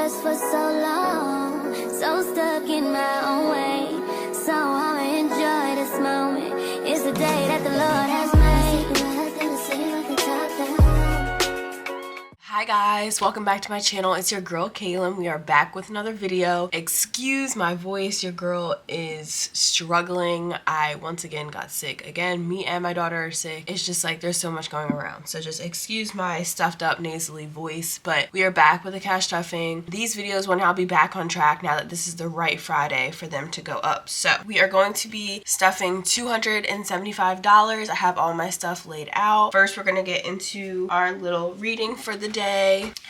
stressed for so long, so stuck in my own way. So I'ma enjoy this moment. It's the day that the Lord has made. Hi guys, welcome back to my channel. It's your girl Kaylin. We are back with another video. Excuse my voice, your girl is struggling. I once again got sick. Again, me and my daughter are sick. It's just like there's so much going around. So just excuse my stuffed up nasally voice, but we are back with the cash stuffing. These videos will now be back on track now that this is the right Friday for them to go up. So we are going to be stuffing $275. I have all my stuff laid out. First, we're gonna get into our little reading for the day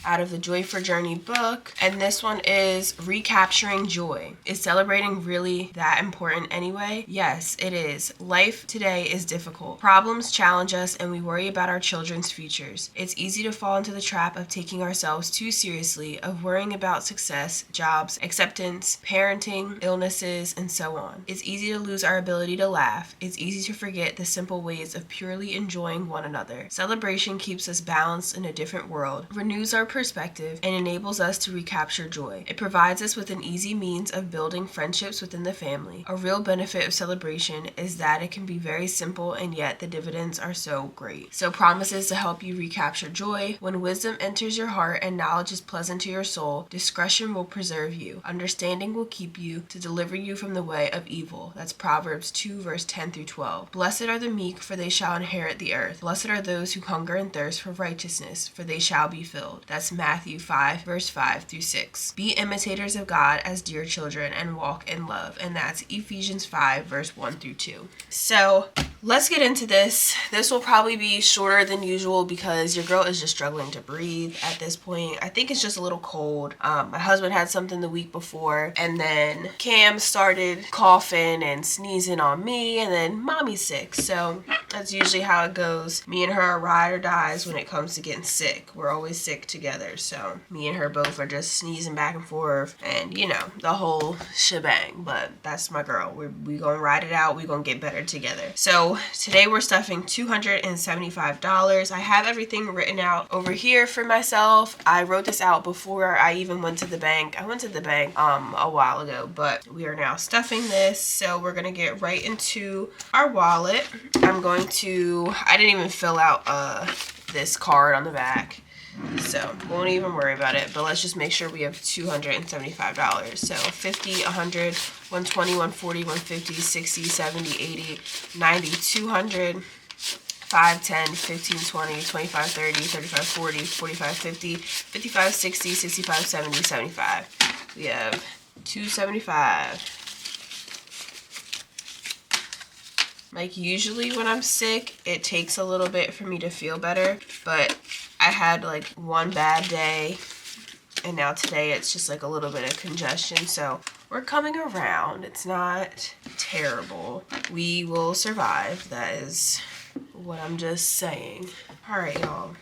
out of the Joy for Journey book, and this one is Recapturing Joy. Is celebrating really that important anyway? Yes, it is. Life today is difficult. Problems challenge us and we worry about our children's futures. It's easy to fall into the trap of taking ourselves too seriously, of worrying about success, jobs, acceptance, parenting, illnesses, and so on. It's easy to lose our ability to laugh. It's easy to forget the simple ways of purely enjoying one another. Celebration keeps us balanced in a different world, renews our perspective, and enables us to recapture joy. It provides us with an easy means of building friendships within the family. A real benefit of celebration is that it can be very simple, and yet the dividends are so great. So promises to help you recapture joy. When wisdom enters your heart and knowledge is pleasant to your soul, discretion will preserve you. Understanding will keep you to deliver you from the way of evil. That's Proverbs 2 verse 10 through 12. Blessed are the meek, for they shall inherit the earth. Blessed are those who hunger and thirst for righteousness, for they shall be filled. That's Matthew 5 verse 5 through 6. Be imitators of God as dear children and walk in love. And that's Ephesians 5 verse 1 through 2. So let's get into this. This will probably be shorter than usual because your girl is just struggling to breathe at this point. I think it's just a little cold. My husband had something the week before, and then Cam started coughing and sneezing on me, and then mommy's sick. So that's usually how it goes. Me and her are ride or dies when it comes to getting sick. We're always sick together. So me and her both are just sneezing back and forth, and you know, the whole shebang. But that's my girl. We gonna ride it out. We gonna get better together. So today we're stuffing $275. I have everything written out over here for myself. I wrote this out before I even went to the bank. I went to the bank a while ago, but we are now stuffing this. So we're gonna get right into our wallet. I didn't even fill out this card on the back, so won't even worry about it, but let's just make sure we have $275. So 50, 100, 120, 140, 150, 60, 70, 80, 90, 200, 5, 10, 15, 20, 25, 30, 35, 40, 45, 50, 55, 60, 65, 70, 75. We have 275. Like usually when I'm sick, it takes a little bit for me to feel better, but I had like one bad day, and now today it's just like a little bit of congestion. So we're coming around. It's not terrible. We will survive. That is what I'm just saying. All right, y'all.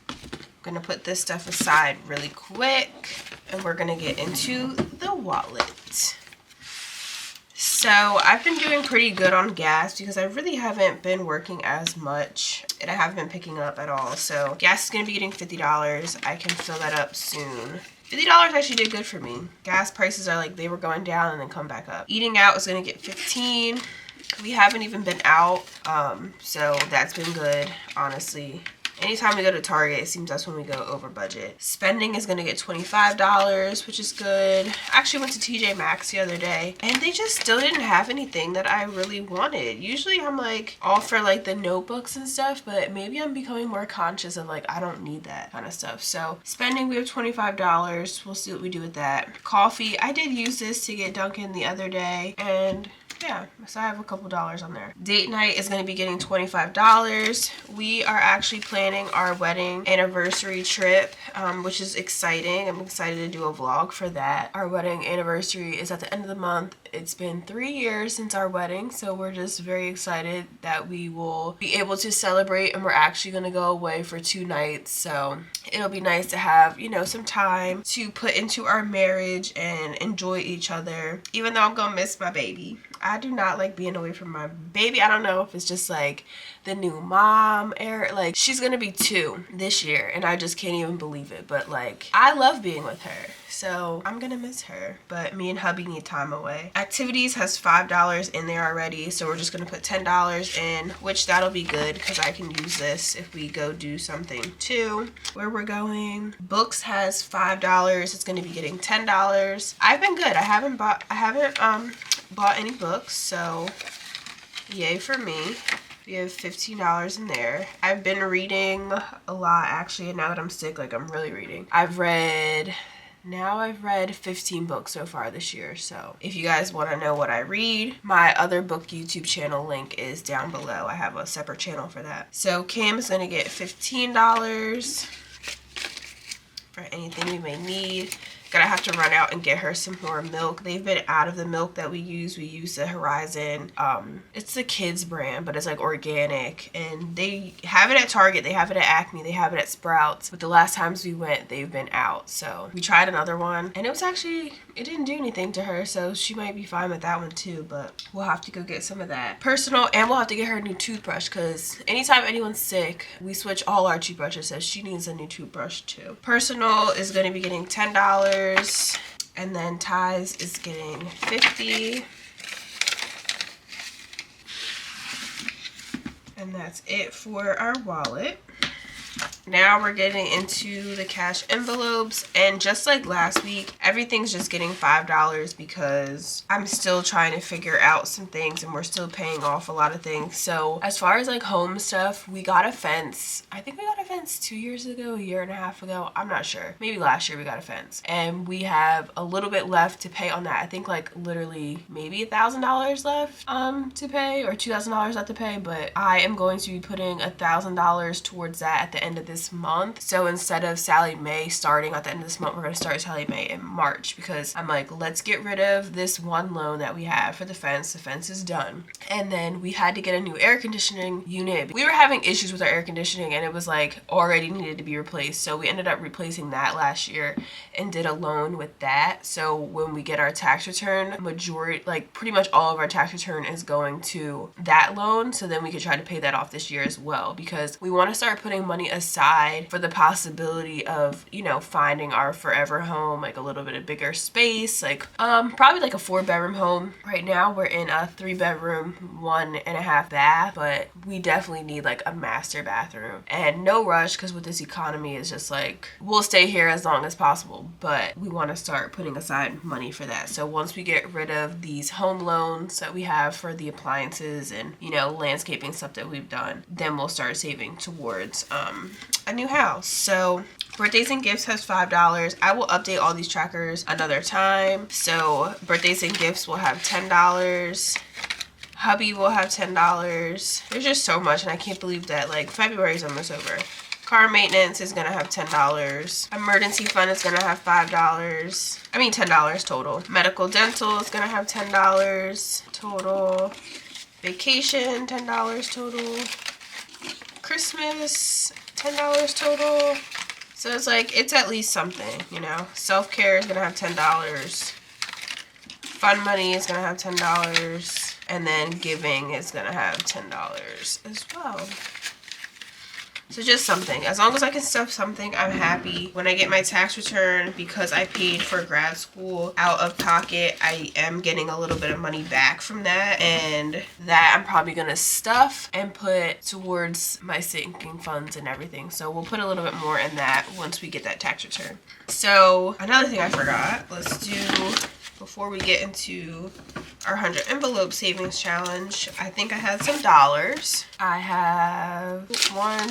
I'm gonna put this stuff aside really quick, and we're gonna get into the wallet. So I've been doing pretty good on gas because I really haven't been working as much, and I haven't been picking up at all. So gas is going to be getting $50. I can fill that up soon. $50 actually did good for me. Gas prices are like, they were going down and then come back up. Eating out is going to get 15. We haven't even been out, so that's been good, honestly. Anytime we go to Target, it seems that's when we go over budget. Spending is gonna get $25, which is good. I actually went to TJ Maxx the other day, and they just still didn't have anything that I really wanted. Usually I'm like all for like the notebooks and stuff, but maybe I'm becoming more conscious of like, I don't need that kind of stuff. So spending, we have $25. We'll see what we do with that. Coffee, I did use this to get Dunkin' the other day, and yeah, so I have a couple dollars on there. Date night is going to be getting $25. We are actually planning our wedding anniversary trip, which is exciting. I'm excited to do a vlog for that. Our wedding anniversary is at the end of the month. It's been 3 years since our wedding, so we're just very excited that we will be able to celebrate, and we're actually going to go away for 2 nights. So it'll be nice to have, you know, some time to put into our marriage and enjoy each other, even though I'm going to miss my baby. I I do not like being away from my baby. I don't know if it's just like the new mom era. Like, she's gonna be 2 this year and I just can't even believe it. But like, I love being with her, so I'm gonna miss her. But me and hubby need time away. Activities has $5 in there already, so we're just gonna put $10 in, which that'll be good because I can use this if we go do something too. Where we're going, books has $5. It's gonna be getting $10. I've been good. I haven't bought any books, so yay for me. We have $15 in there. I've been reading a lot actually, and now that I'm sick, like, I'm really reading. I've read 15 books so far this year. So if you guys want to know what I read, my other book YouTube channel link is down below. I have a separate channel for that. So Kim is going to get $15 for anything we may need. Gonna have to run out and get her some more milk. They've been out of the milk that we use. We use the Horizon. It's the kids brand, but it's like organic, and they have it at Target, they have it at Acme, they have it at Sprouts. But the last times we went, they've been out. So we tried another one, and it didn't do anything to her, so she might be fine with that one too. But we'll have to go get some of that. Personal, and we'll have to get her a new toothbrush, because anytime anyone's sick, we switch all our toothbrushes, so she needs a new toothbrush too. Personal is going to be getting $10. And then Ties is getting $50. And that's it for our wallet. Now we're getting into the cash envelopes, and just like last week, everything's just getting $5 because I'm still trying to figure out some things and we're still paying off a lot of things. So as far as like home stuff, we got a fence. I think we got a fence 2 years ago, a year and a half ago. I'm not sure. Maybe last year we got a fence, and we have a little bit left to pay on that. I think like literally maybe $1,000 left to pay, or $2,000 left to pay, but I am going to be putting $1,000 towards that at the end of this month. So instead of Sallie Mae starting at the end of this month, we're going to start Sallie Mae in March, because I'm like, let's get rid of this one loan that we have for the fence. The fence is done. And then we had to get a new air conditioning unit. We were having issues with our air conditioning, and it was like already needed to be replaced. So we ended up replacing that last year and did a loan with that. So when we get our tax return, pretty much all of our tax return is going to that loan. So then we could try to pay that off this year as well, because we want to start putting money aside for the possibility of, you know, finding our forever home, like a little bit of bigger space, like probably like a 4-bedroom home. Right now we're in a 3-bedroom, 1.5 bath, but we definitely need like a master bathroom. And no rush, because with this economy, it's just like, we'll stay here as long as possible, but we want to start putting aside money for that. So once we get rid of these home loans that we have for the appliances and, you know, landscaping stuff that we've done, then we'll start saving towards a new house. So birthdays and gifts has $5. I will update all these trackers another time. So birthdays and gifts will have $10. Hubby will have $10. There's just so much, and I can't believe that like February is almost over. Car maintenance is gonna have $10. Emergency fund is gonna have $5. I mean $10 total. Medical dental is gonna have $10 total. Vacation $10 total. Christmas $10 total. So it's like, it's at least something, you know. Self-care is gonna have $10. Fun money is gonna have $10. And then giving is gonna have $10 as well. So just something. As long as I can stuff something, I'm happy. When I get my tax return, because I paid for grad school out of pocket, I am getting a little bit of money back from that. And that I'm probably going to stuff and put towards my sinking funds and everything. So we'll put a little bit more in that once we get that tax return. So another thing I forgot. Let's do, before we get into our 100 envelope savings challenge, I think I had some dollars. I have $7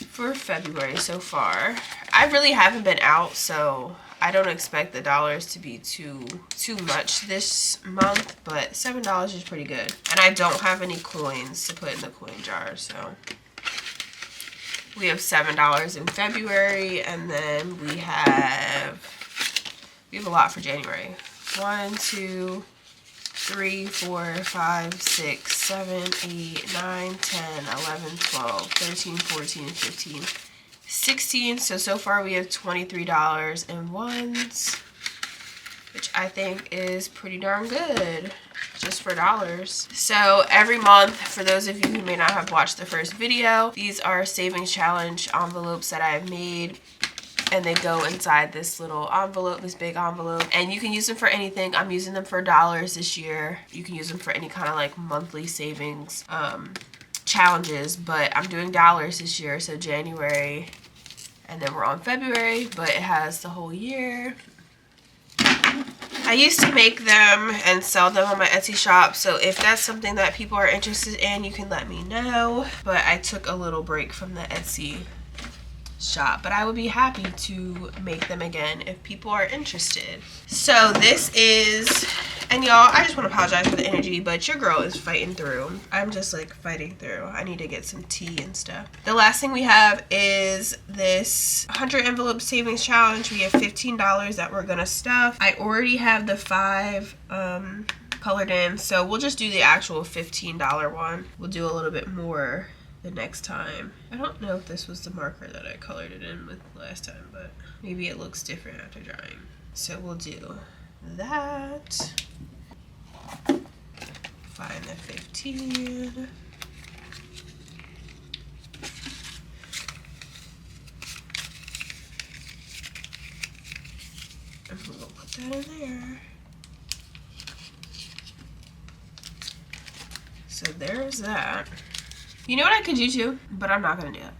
for February so far. I really haven't been out, so I don't expect the dollars to be too much this month, but $7 is pretty good. And I don't have any coins to put in the coin jar, so we have $7 in February, and then we have a lot for January. 1, 2, 3, 4, 5, 6, 7, 8, 9, 10, 11, 12, 13, 14, 15, 16. So far we have $23 in ones. which I think is pretty darn good, just for dollars. So every month, for those of you who may not have watched the first video, these are savings challenge envelopes that I have made, and they go inside this little envelope, this big envelope, and you can use them for anything. I'm using them for dollars this year. You can use them for any kind of like monthly savings challenges, but I'm doing dollars this year, so January, and then we're on February, but it has the whole year. I used to make them and sell them on my Etsy shop, so if that's something that people are interested in, you can let me know. But I took a little break from the Etsy shop, but I would be happy to make them again if people are interested. So this is, and y'all, I just want to apologize for the energy, but your girl is fighting through. I'm just like fighting through. I need to get some tea and stuff. The last thing we have is this 100 envelope savings challenge. We have $15 that we're gonna stuff. I already have the 5 colored in, so we'll just do the actual $15 one. We'll do a little bit more the next time. I don't know if this was the marker that I colored it in with last time, but maybe it looks different after drying. So we'll do that. Find the 15. And we'll put that in there. So there's that. You know what I could do too? But I'm not gonna do that.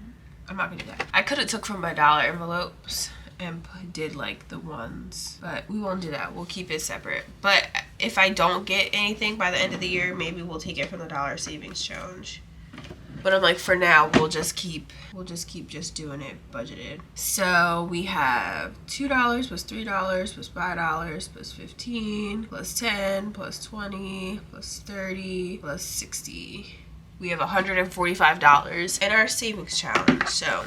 I'm not gonna do that. I could have took from my dollar envelopes and did like the ones, but we won't do that. We'll keep it separate. But if I don't get anything by the end of the year, maybe we'll take it from the dollar savings challenge. But I'm like, for now, we'll just keep just doing it budgeted. So we have $2 plus $3 plus $5 plus 15 plus 10 plus 20 plus 30 plus 60. We have $145 in our savings challenge. So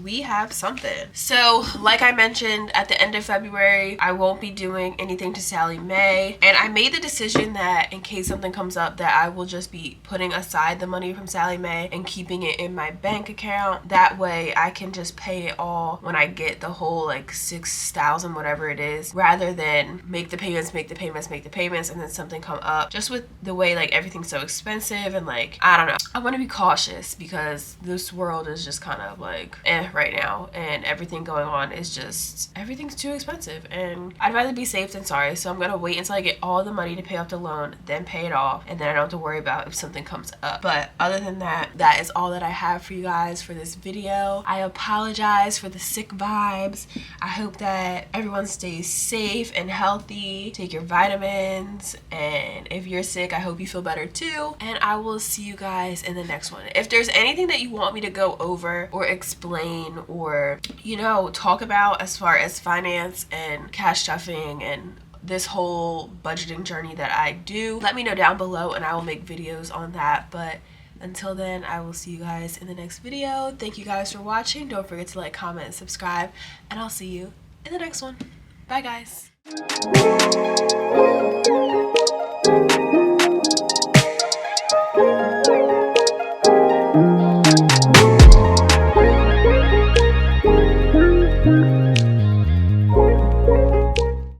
we have something. So like I mentioned, at the end of February, I won't be doing anything to Sallie Mae, and I made the decision that in case something comes up, that I will just be putting aside the money from Sallie Mae and keeping it in my bank account. That way I can just pay it all when I get the whole like $6,000 whatever it is, rather than make the payments, and then something come up. Just with the way like everything's so expensive, and like, I don't know, I want to be cautious because this world is just kind of like right now, and everything going on is just, everything's too expensive, and I'd rather be safe than sorry. So I'm gonna wait until I get all the money to pay off the loan, then pay it off, and then I don't have to worry about if something comes up. But other than that, that is all that I have for you guys for this video. I apologize for the sick vibes. I hope that everyone stays safe and healthy. Take your vitamins, and if you're sick, I hope you feel better too, and I will see you guys in the next one. If there's anything that you want me to go over or explain, or, you know, talk about as far as finance and cash stuffing and this whole budgeting journey that I do, let me know down below and I will make videos on that. But until then, I will see you guys in the next video. Thank you guys for watching. Don't forget to like, comment, and subscribe, and I'll see you in the next one. Bye guys.